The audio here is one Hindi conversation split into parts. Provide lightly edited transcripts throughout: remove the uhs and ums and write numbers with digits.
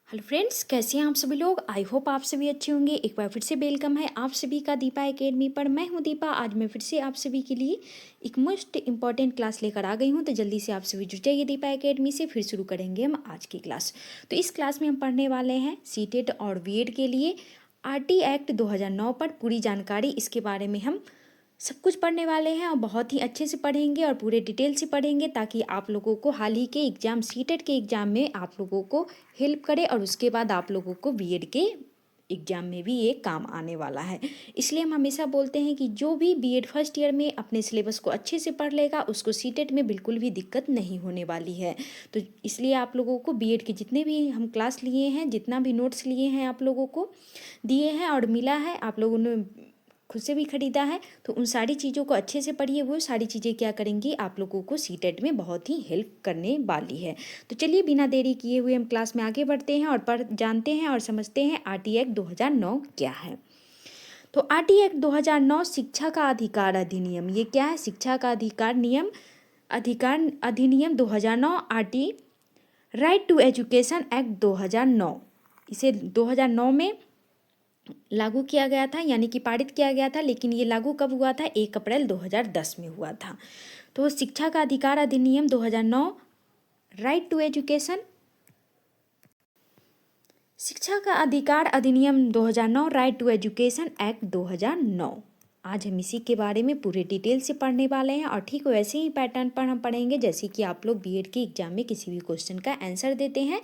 हेलो फ्रेंड्स, कैसे हैं आप सभी लोग। आई होप आप सभी अच्छे होंगे। एक बार फिर से वेलकम है आप सभी का दीपा एकेडमी पर। मैं हूं दीपा। आज मैं फिर से आप सभी के लिए एक मोस्ट इंपॉर्टेंट क्लास लेकर आ गई हूं, तो जल्दी से आप सभी जुड़ जाइए दीपा एकेडमी से। फिर शुरू करेंगे हम आज की क्लास। तो इस क्लास में हम पढ़ने वाले हैं सीटेट और बीएड के लिए आरटी एक्ट 2009 पर पूरी जानकारी। इसके बारे में हम सब कुछ पढ़ने वाले हैं और बहुत ही अच्छे से पढ़ेंगे और पूरे डिटेल से पढ़ेंगे, ताकि आप लोगों को हाल ही के एग्ज़ाम सीटेट के एग्ज़ाम में आप लोगों को हेल्प करे और उसके बाद आप लोगों को बीएड के एग्ज़ाम में भी ये काम आने वाला है। इसलिए हम हमेशा बोलते हैं कि जो भी बीएड फर्स्ट ईयर में अपने सिलेबस को अच्छे से पढ़ लेगा उसको सीटेट में बिल्कुल भी दिक्कत नहीं होने वाली है। तो इसलिए आप लोगों को बीएड के जितने भी हम क्लास लिए हैं, जितना भी नोट्स लिए हैं आप लोगों को दिए हैं और मिला है, आप लोगों ने खुद से भी ख़रीदा है, तो उन सारी चीज़ों को अच्छे से पढ़िए। वो सारी चीज़ें क्या करेंगी, आप लोगों को सीटेट में बहुत ही हेल्प करने वाली है। तो चलिए बिना देरी किए हुए हम क्लास में आगे बढ़ते हैं और जानते हैं और समझते हैं आरटी एक्ट 2009 क्या है। तो आरटी एक्ट 2009 शिक्षा का अधिकार अधिनियम। ये क्या है? शिक्षा का अधिकार अधिनियम 2009 RT right to education act 2009। इसे 2009 में लागू किया गया था, यानी कि पारित किया गया था। लेकिन ये लागू कब हुआ था? 1 अप्रैल 2010 में हुआ था। तो शिक्षा का अधिकार अधिनियम 2009 राइट टू एजुकेशन, शिक्षा का अधिकार अधिनियम 2009 राइट टू एजुकेशन एक्ट 2009। आज हम इसी के बारे में पूरे डिटेल से पढ़ने वाले हैं और ठीक वैसे ही पैटर्न पर हम पढ़ेंगे जैसे कि आप लोग बीएड के एग्जाम में किसी भी क्वेश्चन का आंसर देते हैं,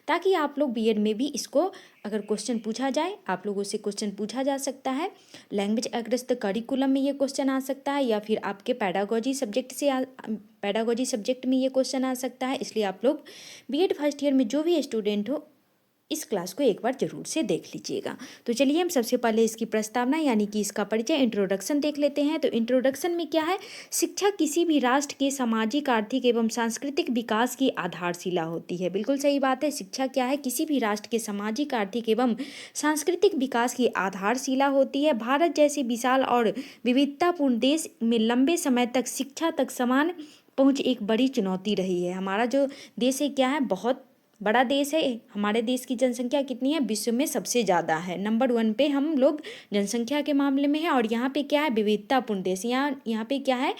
ताकि आप लोग बीएड में भी इसको अगर क्वेश्चन पूछा जाए, आप लोगों से क्वेश्चन पूछा जा सकता है। लैंग्वेज अग्रस्त करिकुलम में ये क्वेश्चन आ सकता है, या फिर आपके पैडागोजी सब्जेक्ट में ये क्वेश्चन आ सकता है। इसलिए आप लोग बीएड फर्स्ट ईयर में जो भी स्टूडेंट हो, इस क्लास को एक बार जरूर से देख लीजिएगा। तो चलिए हम सबसे पहले इसकी प्रस्तावना यानी कि इसका परिचय, इंट्रोडक्शन देख लेते हैं। तो इंट्रोडक्शन में क्या है? शिक्षा किसी भी राष्ट्र के सामाजिक, आर्थिक एवं सांस्कृतिक विकास की आधारशिला होती है। बिल्कुल सही बात है। शिक्षा क्या है? किसी भी राष्ट्र के सामाजिक, आर्थिक एवं सांस्कृतिक विकास की आधारशिला होती है। भारत जैसे विशाल और विविधतापूर्ण देश में लंबे समय तक शिक्षा तक समान पहुँच एक बड़ी चुनौती रही है। हमारा जो देश है क्या है? बहुत बड़ा देश है। हमारे देश की जनसंख्या कितनी है? विश्व में सबसे ज़्यादा है। नंबर 1 पे हम लोग जनसंख्या के मामले में है। और यहाँ पे क्या है? विविधतापूर्ण देश। यहाँ पे क्या है?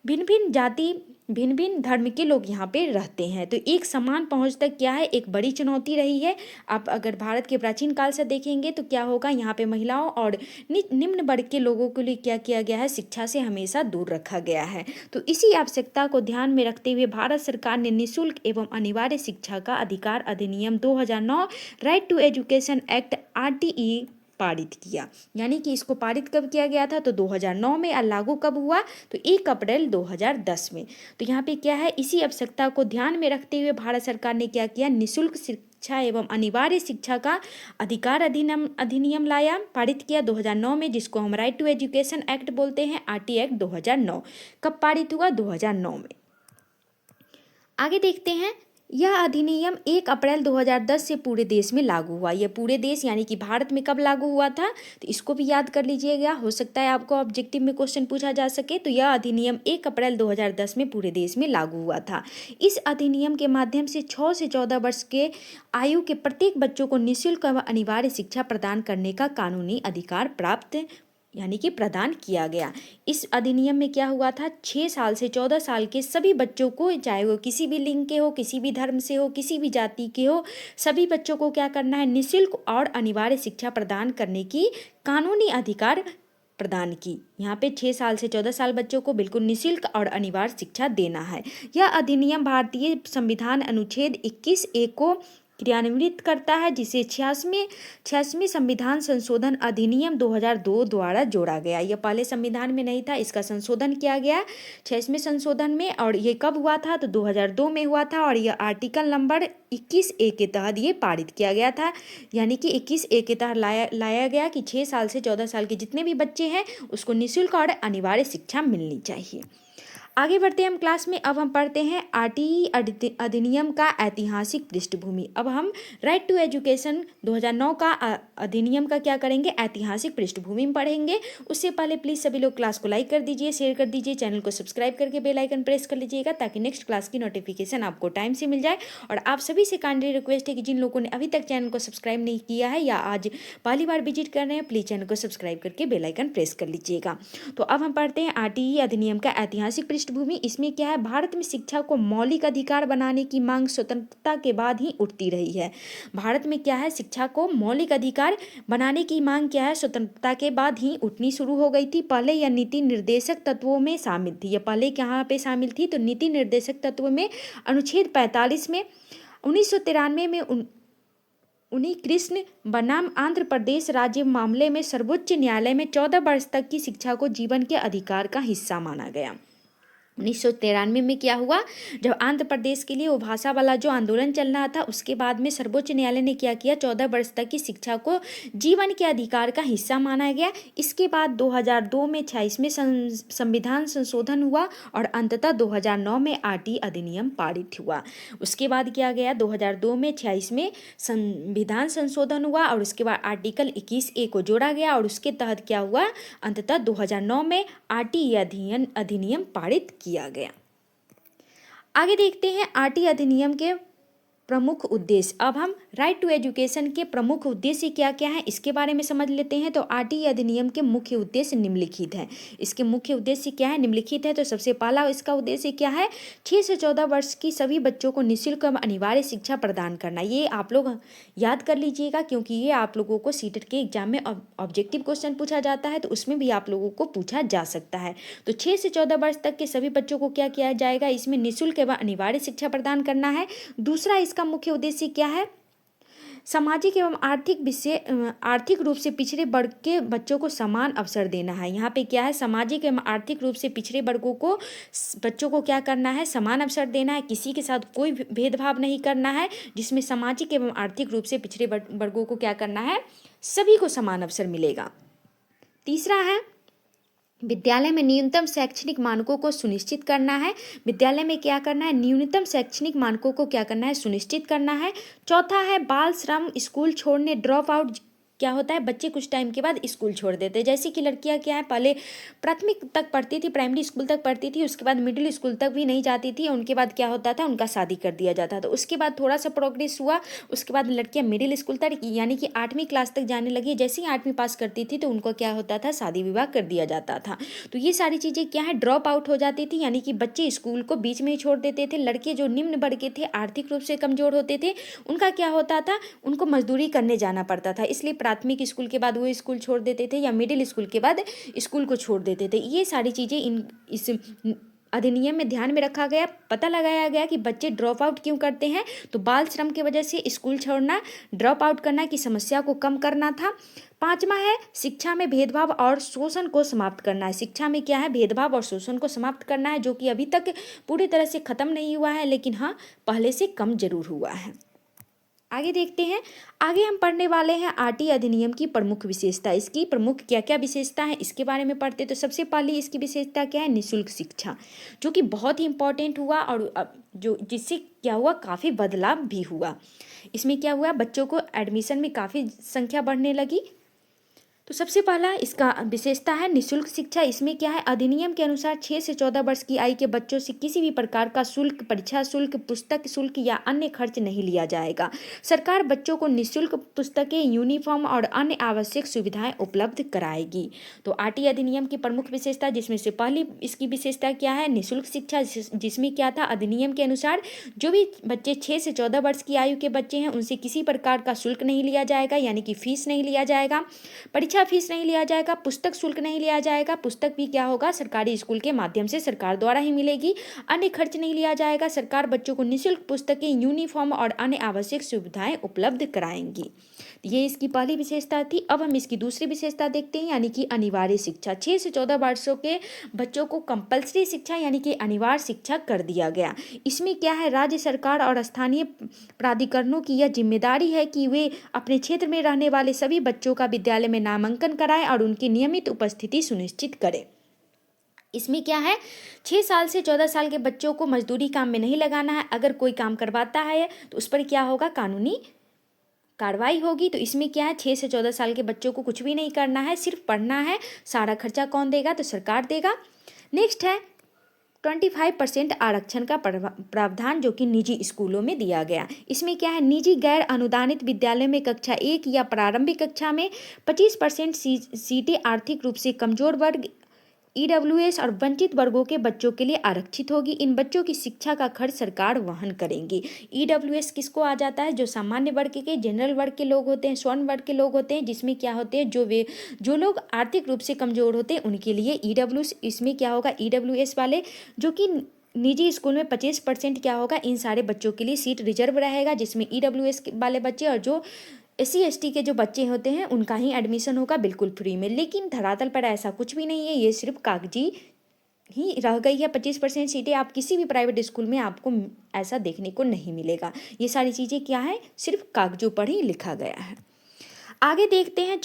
भिन्न भिन्न जाति, भिन्न भिन्न धर्म के लोग यहाँ पे रहते हैं। तो एक समान पहुँच तक क्या है? एक बड़ी चुनौती रही है। आप अगर भारत के प्राचीन काल से देखेंगे तो क्या होगा? यहाँ पे महिलाओं और निम्न वर्ग के लोगों के लिए क्या किया गया है? शिक्षा से हमेशा दूर रखा गया है। तो इसी आवश्यकता को ध्यान में रखते हुए भारत सरकार ने निःशुल्क एवं अनिवार्य शिक्षा का अधिकार अधिनियम 2009 right to education act RTE पारित किया। यानी कि इसको पारित कब किया गया था? तो 2009 में। और लागू कब हुआ? तो 1 अप्रैल 2010 में। तो यहाँ पे क्या है? इसी आवश्यकता को ध्यान में रखते हुए भारत सरकार ने क्या किया? निःशुल्क शिक्षा एवं अनिवार्य शिक्षा का अधिकार अधिनियम लाया, पारित किया 2009 में, जिसको हम राइट टू एजुकेशन एक्ट बोलते हैं, आरटी एक्ट 2009। कब पारित हुआ? 2009 में। आगे देखते हैं। यह अधिनियम 1 अप्रैल 2010 से पूरे देश में लागू हुआ। यह पूरे देश यानी कि भारत में कब लागू हुआ था? तो इसको भी याद कर लीजिएगा, हो सकता है आपको ऑब्जेक्टिव में क्वेश्चन पूछा जा सके। तो यह अधिनियम 1 अप्रैल 2010 में पूरे देश में लागू हुआ था। इस अधिनियम के माध्यम से 6 से 14 वर्ष के आयु के प्रत्येक बच्चों को निःशुल्क व अनिवार्य शिक्षा प्रदान करने का कानूनी अधिकार प्राप्त यानी कि प्रदान किया गया। इस अधिनियम में क्या हुआ था? 6 साल से 14 साल के सभी बच्चों को, चाहे वो किसी भी लिंग के हो, किसी भी धर्म से हो, किसी भी जाति के हो, सभी बच्चों को क्या करना है? निःशुल्क और अनिवार्य शिक्षा प्रदान करने की कानूनी अधिकार प्रदान की। यहाँ पे 6 साल से 14 साल बच्चों को बिल्कुल निःशुल्क और अनिवार्य शिक्षा देना है। यह अधिनियम भारतीय संविधान अनुच्छेद 21(a) को क्रियान्वित करता है, जिसे 86वें संविधान संशोधन अधिनियम 2002 द्वारा जोड़ा गया। यह पहले संविधान में नहीं था, इसका संशोधन किया गया 86वें संशोधन में। और ये कब हुआ था? तो 2002 में हुआ था। और यह आर्टिकल नंबर 21(a) के तहत ये पारित किया गया था। यानी कि 21(a) के तहत लाया गया कि 6 साल से 14 साल के जितने भी बच्चे हैं उसको निःशुल्क और अनिवार्य शिक्षा मिलनी चाहिए। आगे बढ़ते हैं हम क्लास में। अब हम पढ़ते हैं आरटीई अधिनियम का ऐतिहासिक पृष्ठभूमि। अब हम राइट टू एजुकेशन 2009 का अधिनियम का क्या करेंगे, ऐतिहासिक पृष्ठभूमि में पढ़ेंगे। उससे पहले प्लीज़ सभी लोग क्लास को लाइक कर दीजिए, शेयर कर दीजिए, चैनल को सब्सक्राइब करके बेल आइकन प्रेस कर लीजिएगा ताकि नेक्स्ट क्लास की नोटिफिकेशन आपको टाइम से मिल जाए। और आप सभी से काइंडली रिक्वेस्ट है कि जिन लोगों ने अभी तक चैनल को सब्सक्राइब नहीं किया है या आज पहली बार विजिट कर रहे हैं, प्लीज़ चैनल को सब्सक्राइब करके बेल आइकन प्रेस कर लीजिएगा। तो अब हम पढ़ते हैं आरटीई अधिनियम का ऐतिहासिक पृष्ठभूमि। इसमें क्या है, भारत में शिक्षा को मौलिक अधिकार बनाने की मांग स्वतंत्रता के बाद ही उठती रही है। भारत में क्या है, शिक्षा को मौलिक अधिकार बनाने की मांग क्या है, स्वतंत्रता के बाद ही उठनी शुरू हो गई थी। पहले यह नीति निर्देशक तत्वों में शामिल थी। यह पहले कहाँ पे शामिल थी, तो नीति निर्देशक तत्व में अनुच्छेद 45 में 1993 में उन्हीं कृष्ण बनाम आंध्र प्रदेश राज्य मामले में सर्वोच्च न्यायालय में 14 वर्ष तक की शिक्षा को जीवन के अधिकार का हिस्सा माना गया। 1993 में क्या हुआ, जब आंध्र प्रदेश के लिए वो भाषा वाला जो आंदोलन चल रहा था, उसके बाद में सर्वोच्च न्यायालय ने क्या किया, 14 वर्ष तक की शिक्षा को जीवन के अधिकार का हिस्सा माना गया। इसके बाद 2002 में 26वें संविधान संशोधन हुआ और अंततः 2009 में आरटीई अधिनियम पारित हुआ। उसके बाद क्या गया, 2002 में 26वें संविधान संशोधन हुआ और उसके बाद आर्टिकल 21A को जोड़ा गया और उसके तहत क्या हुआ, अंततः 2009 में आरटीई अधिनियम पारित किया गया। आगे देखते हैं आरटीई अधिनियम के प्रमुख उद्देश्य। अब हम राइट टू एजुकेशन के प्रमुख उद्देश्य क्या क्या है इसके बारे में समझ लेते हैं। तो आरटीई अधिनियम के मुख्य उद्देश्य निम्नलिखित हैं। इसके मुख्य उद्देश्य क्या है, निम्नलिखित है। तो सबसे पहला इसका उद्देश्य क्या है, 6 से 14 वर्ष की सभी बच्चों को निःशुल्क एवं अनिवार्य शिक्षा प्रदान करना। ये आप लोग याद कर लीजिएगा क्योंकि ये आप लोगों को सीटेट के एग्जाम में ऑब्जेक्टिव क्वेश्चन पूछा जाता है, तो उसमें भी आप लोगों को पूछा जा सकता है। तो 6 से 14 वर्ष तक के सभी बच्चों को क्या किया जाएगा, इसमें निःशुल्क एवं अनिवार्य शिक्षा प्रदान करना है। दूसरा इसका मुख्य उद्देश्य क्या है, सामाजिक एवं आर्थिक रूप से पिछड़े वर्ग के बच्चों को समान अवसर देना है। यहाँ पे क्या है, सामाजिक एवं आर्थिक रूप से पिछड़े वर्गों को बच्चों को क्या करना है, समान अवसर देना है। किसी के साथ कोई भेदभाव नहीं करना है, जिसमें सामाजिक एवं आर्थिक रूप से पिछड़े वर्गों को क्या करना है, सभी को समान अवसर मिलेगा। तीसरा है, विद्यालय में न्यूनतम शैक्षणिक मानकों को सुनिश्चित करना है। विद्यालय में क्या करना है, न्यूनतम शैक्षणिक मानकों को क्या करना है, सुनिश्चित करना है। चौथा है, बाल श्रम, स्कूल छोड़ने, ड्रॉप आउट। क्या होता है, बच्चे कुछ टाइम के बाद स्कूल छोड़ देते हैं। जैसे कि लड़कियां क्या है, पहले प्राथमिक तक पढ़ती थी, प्राइमरी स्कूल तक पढ़ती थी, उसके बाद मिडिल स्कूल तक भी नहीं जाती थी, उनके बाद क्या होता था, उनका शादी कर दिया जाता था। उसके बाद थोड़ा सा प्रोग्रेस हुआ, उसके बाद लड़कियां मिडिल स्कूल तक यानी कि 8वीं क्लास तक जाने लगी। जैसे ही 8वीं पास करती थी तो उनको क्या होता था, शादी विवाह कर दिया जाता था। तो ये सारी चीज़ें क्या है, ड्रॉप आउट हो जाती थी, यानी कि बच्चे स्कूल को बीच में ही छोड़ देते थे। लड़के जो निम्न वर्ग के थे, आर्थिक रूप से कमजोर होते थे, उनका क्या होता था, उनको मजदूरी करने जाना पड़ता था। इसलिए प्राथमिक स्कूल के बाद वो स्कूल छोड़ देते थे या मिडिल स्कूल के बाद स्कूल को छोड़ देते थे। ये सारी चीज़ें इस अधिनियम में ध्यान में रखा गया। पता लगाया गया कि बच्चे ड्रॉप आउट क्यों करते हैं, तो बाल श्रम की वजह से स्कूल छोड़ना, ड्रॉप आउट करना की समस्या को कम करना था। पांचवा है, शिक्षा में भेदभाव और शोषण को समाप्त करना है। शिक्षा में क्या है, भेदभाव और शोषण को समाप्त करना है, जो कि अभी तक पूरी तरह से खत्म नहीं हुआ है, लेकिन हाँ पहले से कम जरूर हुआ है। आगे देखते हैं, आगे हम पढ़ने वाले हैं आरटीई अधिनियम की प्रमुख विशेषता। इसकी प्रमुख क्या क्या विशेषता है इसके बारे में पढ़ते। तो सबसे पहले इसकी विशेषता क्या है, निःशुल्क शिक्षा, जो कि बहुत ही इंपॉर्टेंट हुआ और जो जिससे क्या हुआ, काफ़ी बदलाव भी हुआ। इसमें क्या हुआ, बच्चों को एडमिशन में काफ़ी संख्या बढ़ने लगी। तो सबसे पहला इसका विशेषता है निःशुल्क शिक्षा। इसमें क्या है, अधिनियम के अनुसार 6 से 14 वर्ष की आयु के बच्चों से किसी भी प्रकार का शुल्क, परीक्षा शुल्क, पुस्तक शुल्क या अन्य खर्च नहीं लिया जाएगा। सरकार बच्चों को निःशुल्क पुस्तकें, यूनिफॉर्म और अन्य आवश्यक सुविधाएं उपलब्ध कराएगी। तो आरटीई अधिनियम की प्रमुख विशेषता, जिसमें से पहली इसकी विशेषता क्या है, निःशुल्क शिक्षा, जिसमें क्या था, अधिनियम के अनुसार जो भी बच्चे 6 से 14 वर्ष की आयु के बच्चे हैं उनसे किसी प्रकार का शुल्क नहीं लिया जाएगा, यानी कि फीस नहीं लिया जाएगा, परीक्षा फीस नहीं लिया जाएगा, पुस्तक शुल्क नहीं लिया जाएगा। पुस्तक भी क्या होगा, सरकारी स्कूल के माध्यम से सरकार द्वारा ही मिलेगी। अन्य खर्च नहीं लिया जाएगा। सरकार बच्चों को निःशुल्क पुस्तकें, यूनिफॉर्म और अन्य आवश्यक सुविधाएं उपलब्ध कराएंगी। ये इसकी पहली विशेषता थी। अब हम इसकी दूसरी विशेषता देखते हैं, यानी कि अनिवार्य शिक्षा। 6 से 14 वर्षों के बच्चों को कंपल्सरी शिक्षा यानी कि अनिवार्य शिक्षा कर दिया गया। इसमें क्या है, राज्य सरकार और स्थानीय प्राधिकरणों की यह जिम्मेदारी है कि वे अपने क्षेत्र में रहने वाले सभी बच्चों का विद्यालय में नामांकन कराएं और उनकी नियमित उपस्थिति सुनिश्चित करें। इसमें क्या है, 6 साल से 14 साल के बच्चों को मजदूरी काम में नहीं लगाना है। अगर कोई काम करवाता है तो उस पर क्या होगा, कानूनी कार्रवाई होगी। तो इसमें क्या है, 6 से 14 साल के बच्चों को कुछ भी नहीं करना है, सिर्फ पढ़ना है। सारा खर्चा कौन देगा, तो सरकार देगा। नेक्स्ट है 25% आरक्षण का प्रावधान जो कि निजी स्कूलों में दिया गया। इसमें क्या है, निजी गैर अनुदानित विद्यालय में कक्षा 1 या प्रारंभिक कक्षा में 25% सीटें आर्थिक रूप से कमजोर वर्ग, ईडब्ल्यूएस और वंचित वर्गों के बच्चों के लिए आरक्षित होगी। इन बच्चों की शिक्षा का खर्च सरकार वहन करेंगी। ईडब्ल्यूएस किसको आ जाता है, जो सामान्य वर्ग के, जनरल वर्ग के लोग होते हैं, स्वर्ण वर्ग के लोग होते हैं, जिसमें क्या होते हैं, जो लोग आर्थिक रूप से कमजोर होते हैं उनके लिए ईडब्ल्यूएस। इसमें क्या होगा, ईडब्ल्यूएस वाले जो कि निजी स्कूल में 25% क्या होगा, इन सारे बच्चों के लिए सीट रिजर्व रहेगा, जिसमें ईडब्ल्यूएस वाले बच्चे और जो SC ST के जो बच्चे होते हैं उनका ही एडमिशन होगा बिल्कुल फ्री में। लेकिन धरातल पर ऐसा कुछ भी नहीं है, ये सिर्फ कागजी ही रह गई है। 25% सीटें आप किसी भी प्राइवेट स्कूल में आपको ऐसा देखने को नहीं मिलेगा। ये सारी चीज़ें क्या है, सिर्फ कागजों पर ही लिखा गया है। आगे देखते हैं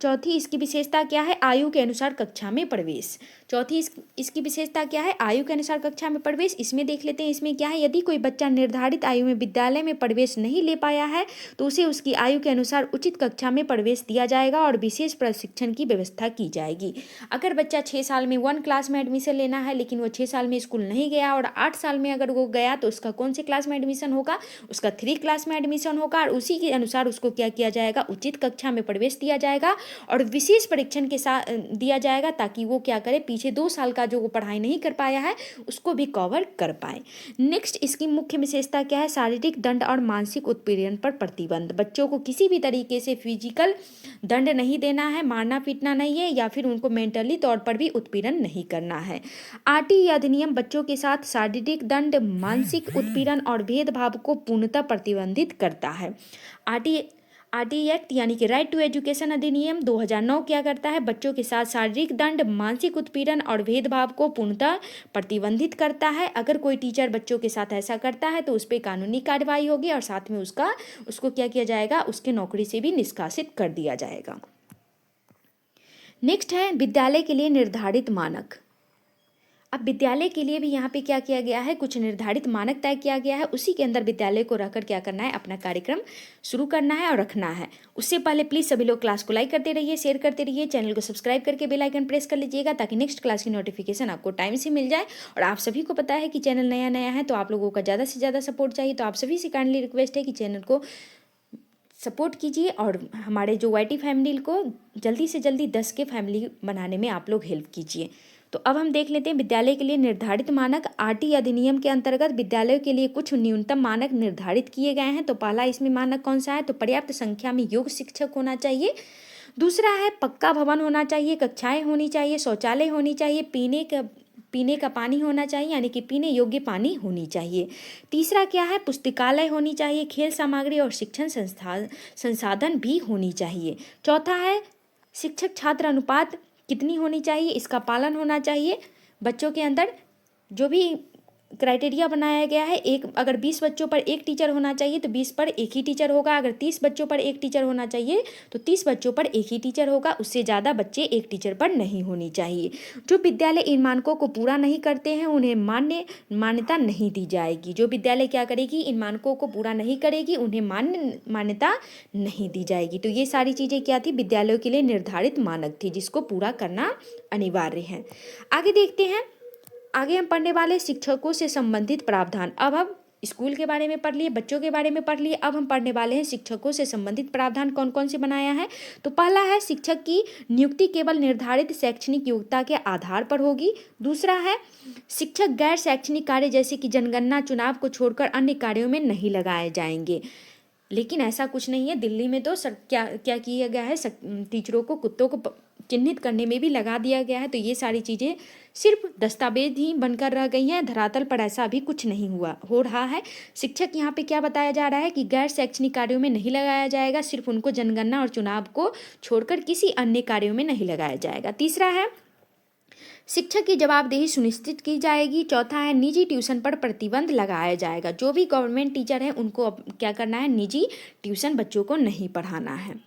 चौथी इसकी विशेषता क्या है, आयु के अनुसार कक्षा में प्रवेश। चौथी इसकी विशेषता क्या है, आयु के अनुसार कक्षा में प्रवेश। इसमें देख लेते हैं, इसमें क्या है, यदि कोई बच्चा निर्धारित आयु में विद्यालय में प्रवेश नहीं ले पाया है तो उसे उसकी आयु के अनुसार उचित कक्षा में प्रवेश दिया जाएगा और विशेष प्रशिक्षण की व्यवस्था की जाएगी। अगर बच्चा 6 साल में 1 क्लास में एडमिशन लेना है, लेकिन वो 6 साल में स्कूल नहीं गया और 8 साल में अगर वो गया तो उसका कौन से क्लास में एडमिशन होगा, उसका 3 क्लास में एडमिशन होगा। और उसी के अनुसार उसको क्या किया जाएगा, उचित कक्षा में प्रवेश दिया जाएगा और विशेष परीक्षण के साथ दिया जाएगा, ताकि वो क्या करे, पीछे 2 साल का जो वो पढ़ाई नहीं कर पाया है उसको भी कवर कर पाए। नेक्स्ट इसकी मुख्य विशेषता क्या है, शारीरिक दंड और मानसिक उत्पीड़न पर प्रतिबंध। बच्चों को किसी भी तरीके से फिजिकल दंड नहीं देना है, मारना पीटना नहीं है, या फिर उनको मेंटली तौर पर भी उत्पीड़न नहीं करना है। RT अधिनियम बच्चों के साथ शारीरिक दंड, मानसिक उत्पीड़न और भेदभाव को पूर्णतः प्रतिबंधित करता है। RT एक्ट यानी कि राइट टू एजुकेशन अधिनियम 2009 क्या करता है, बच्चों के साथ शारीरिक दंड, मानसिक उत्पीड़न और भेदभाव को पूर्णतः प्रतिबंधित करता है। अगर कोई टीचर बच्चों के साथ ऐसा करता है तो उस पर कानूनी कार्रवाई होगी और साथ में उसको क्या किया जाएगा, उसके नौकरी से भी निष्कासित कर दिया जाएगा। नेक्स्ट है विद्यालय के लिए निर्धारित मानक। अब विद्यालय के लिए भी यहाँ पे क्या किया गया है, कुछ निर्धारित मानक तय किया गया है। उसी के अंदर विद्यालय को रहकर क्या करना है, अपना कार्यक्रम शुरू करना है और रखना है। उससे पहले प्लीज़ सभी लोग क्लास को लाइक करते रहिए, शेयर करते रहिए, चैनल को सब्सक्राइब करके बेल आइकन प्रेस कर लीजिएगा, ताकि नेक्स्ट क्लास की नोटिफिकेशन आपको टाइम से मिल जाए। और आप सभी को पता है कि चैनल नया है, तो आप लोगों का ज़्यादा से ज़्यादा सपोर्ट चाहिए। तो आप सभी से काइंडली रिक्वेस्ट है कि चैनल को सपोर्ट कीजिए और हमारे जो YT फैमिली को जल्दी से जल्दी 10 के फैमिली बनाने में आप लोग हेल्प कीजिए। तो अब हम देख लेते हैं विद्यालय के लिए निर्धारित मानक। RT अधिनियम के अंतर्गत विद्यालयों के लिए कुछ न्यूनतम मानक निर्धारित किए गए हैं। तो पहला इसमें मानक कौन सा है, तो पर्याप्त संख्या में योग्य शिक्षक होना चाहिए। दूसरा है पक्का भवन होना चाहिए, कक्षाएं होनी चाहिए, शौचालय होनी चाहिए, पीने का पानी होना चाहिए, यानी कि पीने योग्य पानी होनी चाहिए। तीसरा क्या है, पुस्तकालय होनी चाहिए, खेल सामग्री और शिक्षण संसाधन भी होनी चाहिए। चौथा है शिक्षक छात्र अनुपात कितनी होनी चाहिए, इसका पालन होना चाहिए। बच्चों के अंदर जो भी क्राइटेरिया बनाया गया है, अगर 20 बच्चों पर एक टीचर होना चाहिए तो 20 पर एक ही टीचर होगा। अगर 30 बच्चों पर एक टीचर होना चाहिए तो 30 बच्चों पर एक ही टीचर होगा। उससे ज़्यादा बच्चे एक टीचर पर नहीं होनी चाहिए। जो विद्यालय इन मानकों को पूरा नहीं करते हैं उन्हें मान्यता नहीं दी जाएगी। जो विद्यालय क्या करेगी, इन मानकों को पूरा नहीं करेगी, उन्हें मान्यता नहीं दी जाएगी। तो ये सारी चीज़ें क्या थी, विद्यालयों के लिए निर्धारित मानक थी, जिसको पूरा करना अनिवार्य है। आगे देखते हैं, आगे हम पढ़ने वाले शिक्षकों से संबंधित प्रावधान। अब हम स्कूल के बारे में पढ़ लिए, बच्चों के बारे में पढ़ लिए, अब हम पढ़ने वाले हैं शिक्षकों से संबंधित प्रावधान कौन कौन से बनाया है। तो पहला है शिक्षक की नियुक्ति केवल निर्धारित शैक्षणिक योग्यता के आधार पर होगी। दूसरा है शिक्षक गैर शैक्षणिक कार्य जैसे कि जनगणना, चुनाव को छोड़कर अन्य कार्यों में नहीं लगाए जाएंगे। लेकिन ऐसा कुछ नहीं है, दिल्ली में तो क्या किया गया है, टीचरों को कुत्तों को चिन्हित करने में भी लगा दिया गया है। तो ये सारी चीज़ें सिर्फ दस्तावेज ही बनकर रह गई हैं, धरातल पर ऐसा अभी कुछ नहीं हो रहा है। शिक्षक यहाँ पे क्या बताया जा रहा है कि गैर शैक्षणिक कार्यों में नहीं लगाया जाएगा, सिर्फ उनको जनगणना और चुनाव को छोड़कर किसी अन्य कार्यों में नहीं लगाया जाएगा। तीसरा है शिक्षक की जवाबदेही सुनिश्चित की जाएगी। चौथा है निजी ट्यूशन पर प्रतिबंध लगाया जाएगा। जो भी गवर्नमेंट टीचर हैं उनको अब क्या करना है, निजी ट्यूशन बच्चों को नहीं पढ़ाना है।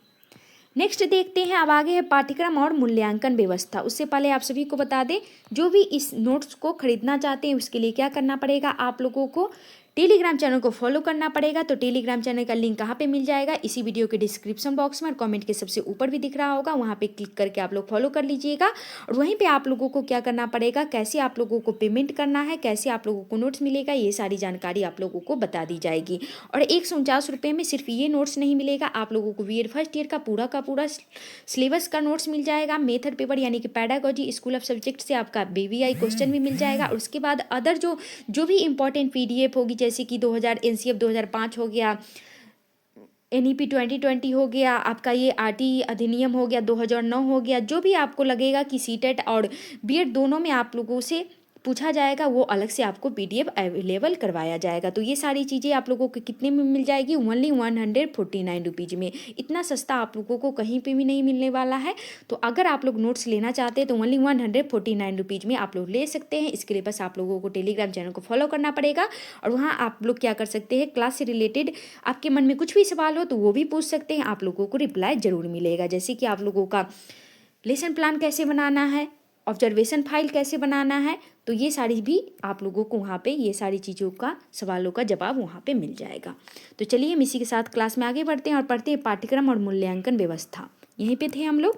नेक्स्ट देखते हैं, अब आगे है पाठ्यक्रम और मूल्यांकन व्यवस्था। उससे पहले आप सभी को बता दें, जो भी इस नोट्स को खरीदना चाहते हैं उसके लिए क्या करना पड़ेगा, आप लोगों को टेलीग्राम चैनल को फॉलो करना पड़ेगा। तो टेलीग्राम चैनल का लिंक कहाँ पे मिल जाएगा, इसी वीडियो के डिस्क्रिप्शन बॉक्स में और कमेंट के सबसे ऊपर भी दिख रहा होगा, वहाँ पे क्लिक करके आप लोग फॉलो कर लीजिएगा। और वहीं पे आप लोगों को क्या करना पड़ेगा, कैसे आप लोगों को पेमेंट करना है, कैसे आप लोगों को नोट्स मिलेगा, ये सारी जानकारी आप लोगों को बता दी जाएगी। और 149 रुपये में सिर्फ ये नोट्स नहीं मिलेगा, आप लोगों को बीएड फर्स्ट ईयर का पूरा सिलेबस का नोट्स मिल जाएगा। मेथड पेपर यानी कि पैडागोजी स्कूल ऑफ सब्जेक्ट से आपका बीवीआई क्वेश्चन भी मिल जाएगा। और उसके बाद अदर जो भी इंपॉर्टेंट पीडीएफ होगी, जैसे कि 2000 एनसीएफ 2005 हो गया, एनईपी 2020 हो गया, आपका ये आरटी अधिनियम हो गया 2009 हो गया, जो भी आपको लगेगा कि सीटेट और बीएड दोनों में आप लोगों से पूछा जाएगा, वो अलग से आपको पीडीएफ अवेलेबल करवाया जाएगा। तो ये सारी चीज़ें आप लोगों को कितने में मिल जाएगी, ओनली 149 रुपीज़ में। इतना सस्ता आप लोगों को कहीं पे भी नहीं मिलने वाला है। तो अगर आप लोग नोट्स लेना चाहते हैं तो ओनली 149 रुपीज़ में आप लोग ले सकते हैं। इसके लिए बस आप लोगों को टेलीग्राम चैनल को फॉलो करना पड़ेगा और वहाँ आप लोग क्या कर सकते हैं, क्लास से रिलेटेड आपके मन में कुछ भी सवाल हो तो वो भी पूछ सकते हैं, आप लोगों को रिप्लाई ज़रूर मिलेगा। जैसे कि आप लोगों का लेसन प्लान कैसे बनाना है, ऑब्जर्वेशन फाइल कैसे बनाना है, तो ये सारी भी आप लोगों को वहाँ पे ये सारी चीज़ों का सवालों का जवाब वहाँ पे मिल जाएगा। तो चलिए हम इसी के साथ क्लास में आगे बढ़ते हैं और पढ़ते हैं पाठ्यक्रम और मूल्यांकन व्यवस्था। यहीं पे थे हम लोग।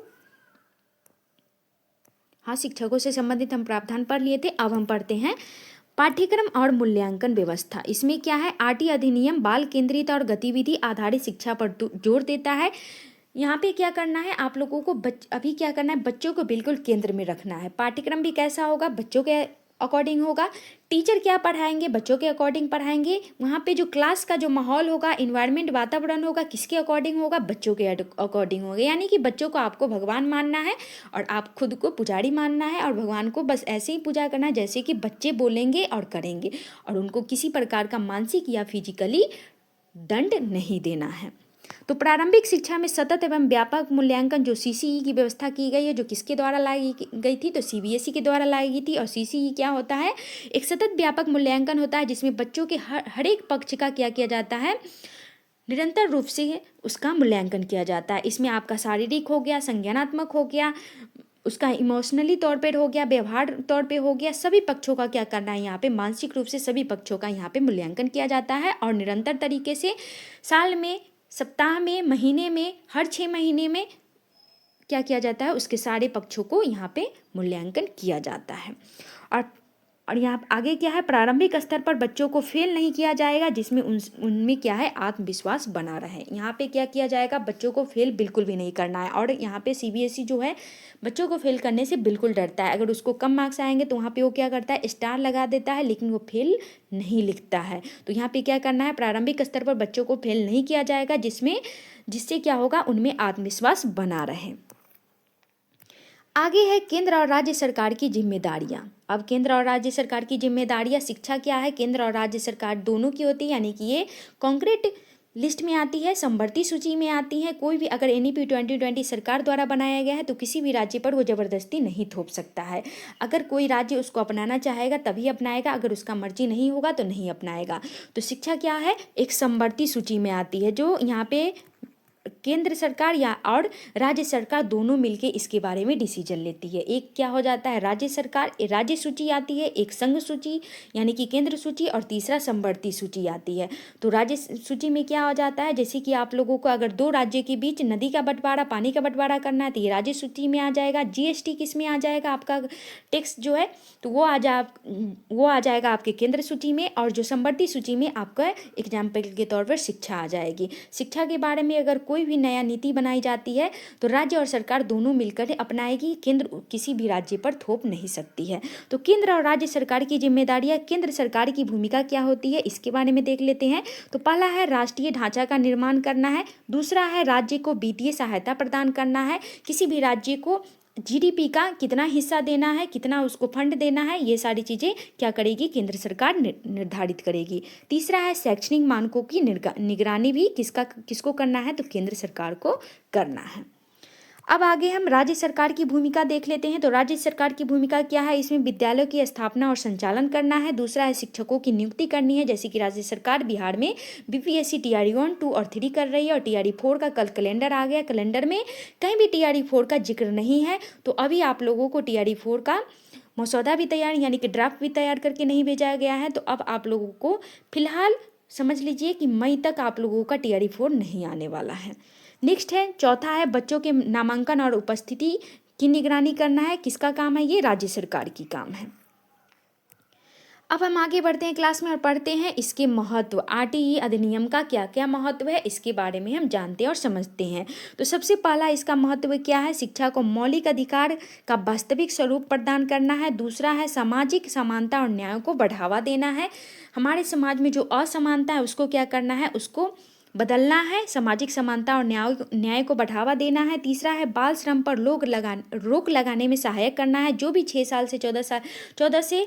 हाँ, शिक्षकों से संबंधित हम प्रावधान पढ़ लिए थे। अब हम पढ़ते हैं पाठ्यक्रम और मूल्यांकन व्यवस्था। इसमें क्या है, आरटी अधिनियम बाल केंद्रित और गतिविधि आधारित शिक्षा पर जोर देता है। यहाँ पे क्या करना है, आप लोगों को अभी क्या करना है, बच्चों को बिल्कुल केंद्र में रखना है। पाठ्यक्रम भी कैसा होगा, बच्चों के अकॉर्डिंग होगा। टीचर क्या पढ़ाएंगे, बच्चों के अकॉर्डिंग पढ़ाएंगे। वहाँ पे जो क्लास का जो माहौल होगा, इन्वायरमेंट वातावरण होगा, किसके अकॉर्डिंग होगा, बच्चों के अकॉर्डिंग होगा। यानी कि बच्चों को आपको भगवान मानना है और आप खुद को पुजारी मानना है और भगवान को बस ऐसे ही पूजा करना है जैसे कि बच्चे बोलेंगे और करेंगे, और उनको किसी प्रकार का मानसिक या फिजिकली दंड नहीं देना है। तो प्रारंभिक शिक्षा में सतत एवं व्यापक मूल्यांकन जो सीसीई की व्यवस्था की गई है, जो किसके द्वारा लाई गई थी, तो सीबीएसई के द्वारा लाई गई थी। और सीसीई क्या होता है, एक सतत व्यापक मूल्यांकन होता है जिसमें बच्चों के हर एक पक्ष का क्या किया जाता है, निरंतर रूप से उसका मूल्यांकन किया जाता है। इसमें आपका शारीरिक हो गया, संज्ञानात्मक हो गया, उसका इमोशनली तौर पर हो गया, व्यवहार तौर पे हो गया, सभी पक्षों का क्या करना है, यहाँ पे मानसिक रूप से सभी पक्षों का यहाँ पे मूल्यांकन किया जाता है। और निरंतर तरीके से साल में, सप्ताह में, महीने में, हर 6 महीने में क्या किया जाता है, उसके सारे पक्षों को यहाँ पे मूल्यांकन किया जाता है। और यहाँ आगे क्या है, प्रारंभिक स्तर पर बच्चों को फेल नहीं किया जाएगा, जिसमें उनमें क्या है, आत्मविश्वास बना रहे। यहाँ पे क्या किया जाएगा, बच्चों को फेल बिल्कुल भी नहीं करना है। और यहाँ पे सीबीएसई जो है बच्चों को फेल करने से बिल्कुल डरता है। अगर उसको कम मार्क्स आएंगे तो वहाँ पे वो क्या करता है, स्टार लगा देता है, लेकिन वो फेल नहीं लिखता है। तो यहाँ पे क्या करना है, प्रारंभिक स्तर पर बच्चों को फेल नहीं किया जाएगा, जिससे क्या होगा, उनमें आत्मविश्वास बना रहे। आगे है केंद्र और राज्य सरकार की जिम्मेदारियां। अब केंद्र और राज्य सरकार की जिम्मेदारियां, शिक्षा क्या है, केंद्र और राज्य सरकार दोनों की होती है। यानी कि ये कॉन्क्रीट लिस्ट में आती है, समवर्ती सूची में आती है। कोई भी अगर एनईपी 2020 सरकार द्वारा बनाया गया है तो किसी भी राज्य पर वो ज़बरदस्ती नहीं थोप सकता है। अगर कोई राज्य उसको अपनाना चाहेगा तभी अपनाएगा, अगर उसका मर्जी नहीं होगा तो नहीं अपनाएगा। तो शिक्षा क्या है, एक समवर्ती सूची में आती है, जो यहाँ पे केंद्र सरकार या और राज्य सरकार दोनों मिलके इसके बारे में डिसीजन लेती है। एक क्या हो जाता है, राज्य सरकार, राज्य सूची आती है, एक संघ सूची यानी कि केंद्र सूची, और तीसरा समवर्ती सूची आती है। तो राज्य सूची में क्या हो जाता है, जैसे कि आप लोगों को अगर 2 राज्य के बीच नदी का बंटवारा, पानी का बंटवारा करना है तो ये राज्य सूची में आ जाएगा। जीएसटी किस में आ जाएगा, आपका टैक्स जो है, तो वो आ जाएगा आपके केंद्र सूची में। और जो समवर्ती सूची में आपका एग्जाम्पल के तौर पर शिक्षा आ जाएगी। शिक्षा के बारे में अगर कोई भी नया नीति बनाई जाती है तो राज्य और सरकार दोनों मिलकर अपनाएगी, केंद्र किसी भी राज्य पर थोप नहीं सकती है। तो केंद्र और राज्य सरकार की जिम्मेदारियां, केंद्र सरकार की भूमिका क्या होती है, इसके बारे में देख लेते हैं। तो पहला है राष्ट्रीय ढांचा का निर्माण करना है, दूसरा है राज्य को वित्तीय सहायता प्रदान करना है, किसी भी राज्य को जीडीपी का कितना हिस्सा देना है, कितना उसको फंड देना है, ये सारी चीज़ें क्या करेगी, केंद्र सरकार निर्धारित करेगी। तीसरा है शैक्षणिक मानकों की निगरानी भी किसको करना है, तो केंद्र सरकार को करना है। अब आगे हम राज्य सरकार की भूमिका देख लेते हैं। तो राज्य सरकार की भूमिका क्या है, इसमें विद्यालयों की स्थापना और संचालन करना है। दूसरा है शिक्षकों की नियुक्ति करनी है, जैसे कि राज्य सरकार बिहार में बीपीएससी टीआरई 1, 2 और 3 कर रही है और टीआरई 4 का कल कैलेंडर आ गया। कैलेंडर में कहीं भी टीआरई 4 का जिक्र नहीं है। तो अभी आप लोगों को टीआरई 4 का मसौदा भी तैयार यानी कि ड्राफ्ट भी तैयार करके नहीं भेजा गया है। तो अब आप लोगों को फिलहाल समझ लीजिए कि मई तक आप लोगों का टीआरई 4 नहीं आने वाला है। नेक्स्ट है, चौथा है बच्चों के नामांकन और उपस्थिति की निगरानी करना है। किसका काम है, ये राज्य सरकार की काम है। अब हम आगे बढ़ते हैं क्लास में और पढ़ते हैं इसके महत्व। आरटीई अधिनियम का क्या क्या महत्व है, इसके बारे में हम जानते हैं और समझते हैं। तो सबसे पहला इसका महत्व क्या है, शिक्षा को मौलिक अधिकार का वास्तविक स्वरूप प्रदान करना है। दूसरा है सामाजिक समानता और न्याय को बढ़ावा देना है। हमारे समाज में जो असमानता है उसको क्या करना है, उसको बदलना है। सामाजिक समानता और न्याय को बढ़ावा देना है। तीसरा है बाल श्रम पर रोक लगाने में सहायक करना है। जो भी 6 साल से 14 से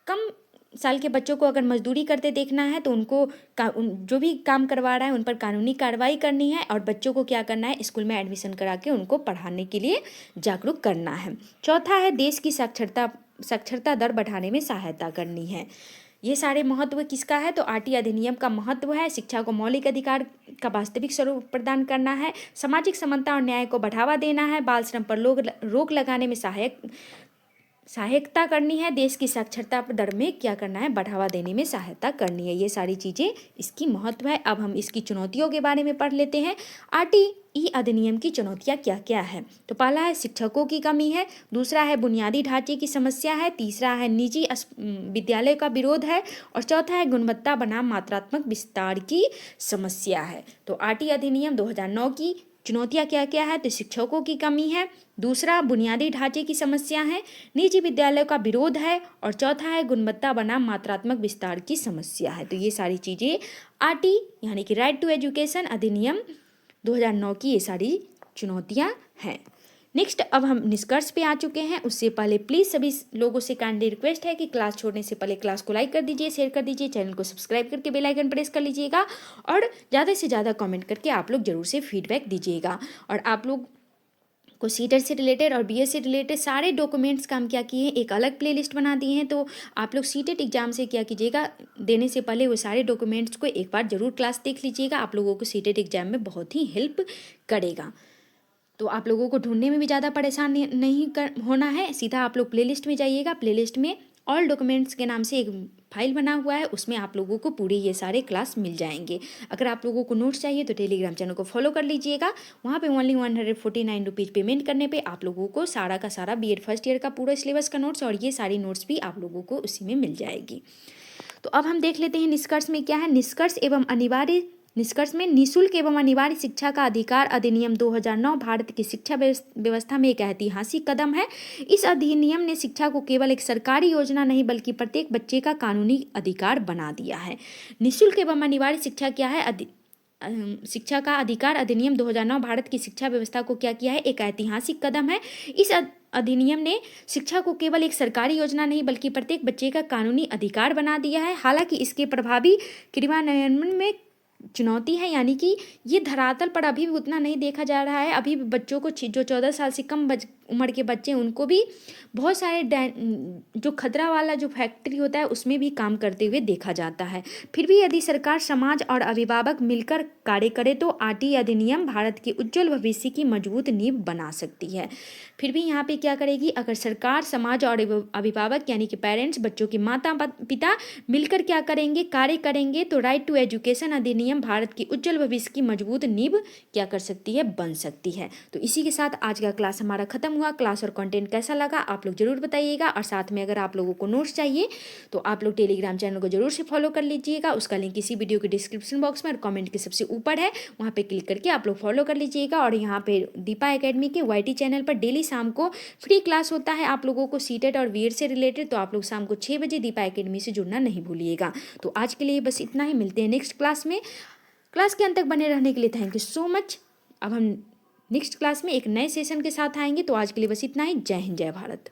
कम साल के बच्चों को अगर मजदूरी करते देखना है तो उनको जो भी काम करवा रहा है उन पर कानूनी कार्रवाई करनी है और बच्चों को क्या करना है, स्कूल में एडमिशन करा के उनको पढ़ाने के लिए जागरूक करना है। चौथा है देश की साक्षरता दर बढ़ाने में सहायता करनी है। ये सारे महत्व किसका है, तो आरटीई अधिनियम का महत्व है शिक्षा को मौलिक अधिकार का वास्तविक स्वरूप प्रदान करना है, सामाजिक समानता और न्याय को बढ़ावा देना है, बाल श्रम पर रोक लगाने में सहायता करनी है, देश की साक्षरता दर में क्या करना है, बढ़ावा देने में सहायता करनी है। ये सारी चीज़ें इसकी महत्व है। अब हम इसकी चुनौतियों के बारे में पढ़ लेते हैं। आरटीई अधिनियम की चुनौतियाँ क्या क्या है, तो पहला है शिक्षकों की कमी है। दूसरा है बुनियादी ढांचे की समस्या है। तीसरा है निजी विद्यालय का विरोध है और चौथा है गुणवत्ता बनाम मात्रात्मक विस्तार की समस्या है। तो आरटीई अधिनियम 2009 की चुनौतियाँ क्या क्या है, तो शिक्षकों की कमी है, दूसरा बुनियादी ढांचे की समस्या है, निजी विद्यालयों का विरोध है और चौथा है गुणवत्ता बनाम मात्रात्मक विस्तार की समस्या है। तो ये सारी चीज़ें आरटीई यानी कि राइट टू एजुकेशन अधिनियम 2009 की ये सारी चुनौतियाँ हैं। नेक्स्ट अब हम निष्कर्ष पे आ चुके हैं। उससे पहले प्लीज़ सभी लोगों से काइंडली रिक्वेस्ट है कि क्लास छोड़ने से पहले क्लास को लाइक कर दीजिए, शेयर कर दीजिए, चैनल को सब्सक्राइब करके बेल आइकन प्रेस कर लीजिएगा और ज़्यादा से ज़्यादा कमेंट करके आप लोग ज़रूर से फीडबैक दीजिएगा। और आप लोग को सीटेट से रिलेटेड और बीएस से रिलेटेड सारे डॉक्यूमेंट्स का हम क्या किए हैं, एक अलग प्लेलिस्ट बना दिए हैं। तो आप लोग सीटेट एग्जाम से क्या कीजिएगा, देने से पहले वो सारे डॉक्यूमेंट्स को एक बार ज़रूर क्लास देख लीजिएगा। आप लोगों को सीटेट एग्जाम में बहुत ही हेल्प करेगा। तो आप लोगों को ढूंढने में भी ज़्यादा परेशान नहीं होना है। सीधा आप लोग प्लेलिस्ट में जाइएगा। प्लेलिस्ट में ऑल डॉक्यूमेंट्स के नाम से एक फाइल बना हुआ है, उसमें आप लोगों को पूरे ये सारे क्लास मिल जाएंगे। अगर आप लोगों को नोट्स चाहिए तो टेलीग्राम चैनल को फॉलो कर लीजिएगा। वहाँ पे ओनली 149 रुपीज़ पेमेंट करने पे आप लोगों को सारा का सारा बीएड फर्स्ट ईयर का पूरा सिलेबस का नोट्स और ये सारी नोट्स भी आप लोगों को उसी में मिल जाएगी। तो अब हम देख लेते हैं निष्कर्ष में क्या है। निष्कर्ष में निःशुल्क एवं अनिवार्य शिक्षा का अधिकार अधिनियम 2009 भारत की शिक्षा व्यवस्था में एक ऐतिहासिक कदम है। इस अधिनियम ने शिक्षा को केवल एक सरकारी योजना नहीं बल्कि प्रत्येक बच्चे का कानूनी अधिकार बना दिया है। निःशुल्क एवं अनिवार्य शिक्षा क्या है, शिक्षा का अधिकार अधिनियम 2009 भारत की शिक्षा व्यवस्था को क्या किया है, एक ऐतिहासिक कदम है। इस अधिनियम ने शिक्षा को केवल एक सरकारी योजना नहीं बल्कि प्रत्येक बच्चे का कानूनी अधिकार बना दिया है। हालांकि इसके प्रभावी क्रियान्वयन में चुनौती है, यानी कि ये धरातल पर अभी भी उतना नहीं देखा जा रहा है। अभी भी बच्चों को जो 14 साल से कम उम्र के बच्चे उनको भी बहुत सारे जो खतरा वाला जो फैक्ट्री होता है उसमें भी काम करते हुए देखा जाता है। फिर भी यदि सरकार, समाज और अभिभावक मिलकर कार्य करे तो आरटीई अधिनियम भारत के उज्जवल भविष्य की मजबूत नींव बना सकती है। फिर भी यहाँ पे क्या करेगी, अगर सरकार, समाज और अभिभावक यानी कि पेरेंट्स, बच्चों के माता पिता मिलकर क्या करेंगे, कार्य करेंगे तो राइट टू एजुकेशन अधिनियम भारत की उज्जवल भविष्य की मजबूत नींव क्या कर सकती है, बन सकती है। तो इसी के साथ आज का क्लास हमारा खत्म हुआ। क्लास और कंटेंट कैसा लगा आप लोग जरूर बताइएगा और साथ में अगर आप लोगों को नोट्स चाहिए तो आप लोग टेलीग्राम चैनल को जरूर से फॉलो कर लीजिएगा। उसका लिंक इसी वीडियो के डिस्क्रिप्शन बॉक्स में और कमेंट के सबसे ऊपर है, वहाँ पे क्लिक करके आप लोग फॉलो कर लीजिएगा। और यहाँ पे दीपा एकेडमी के वाईटी चैनल पर डेली शाम को फ्री क्लास होता है आप लोगों को सीटेट और बीएड से रिलेटेड। तो आप लोग शाम को 6 बजे दीपा एकेडमी से जुड़ना नहीं भूलिएगा। तो आज के लिए बस इतना ही, मिलते हैं नेक्स्ट क्लास में। क्लास के अंत तक बने रहने के लिए थैंक यू सो मच। अब हम नेक्स्ट क्लास में एक नए सेशन के साथ आएंगे। तो आज के लिए बस इतना ही। जय हिंद, जय भारत।